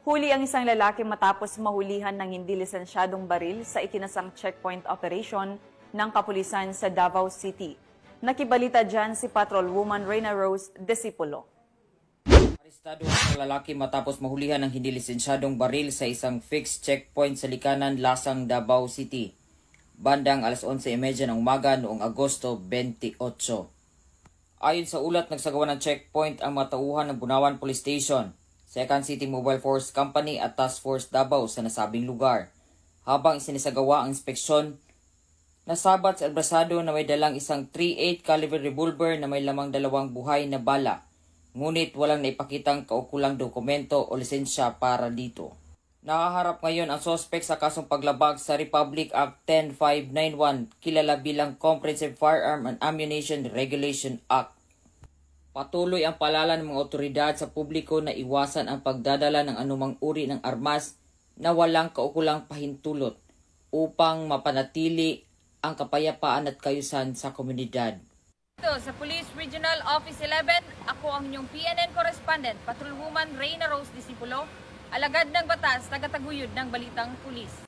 Huli ang isang lalaki matapos mahulihan ng hindi lisensyadong baril sa ikinasang checkpoint operation ng kapulisan sa Davao City. Nakibalita dyan si Patrolwoman Reyna Rose Disipulo. Arestado ang isang lalaki matapos mahulihan ng hindi lisensyadong baril sa isang fixed checkpoint sa Likanan, Lasang, Davao City. Bandang alas 11:30 ng umaga noong Agosto 28. Ayon sa ulat, nagsagawa ng checkpoint ang matauhan ng Bunawan Police Station, Second City Mobile Force Company at Task Force Davao sa nasabing lugar. Habang isinisagawa ang inspeksyon, nasabat sa albrasado na may dalang isang .38 caliber revolver na may lamang 2 buhay na bala. Ngunit walang naipakitang kaukulang dokumento o lisensya para dito. Nakaharap ngayon ang sospek sa kasong paglabag sa Republic Act 10591, kilala bilang Comprehensive Firearm and Ammunition Regulation Act. Patuloy ang paalala ng mga otoridad sa publiko na iwasan ang pagdadala ng anumang uri ng armas na walang kaukulang pahintulot upang mapanatili ang kapayapaan at kayusan sa komunidad. Ito sa Police Regional Office 11, ako ang inyong PNN correspondent, Patrolwoman Reyna Rose Disipulo, alagad ng batas, tagataguyod ng Balitang Pulis.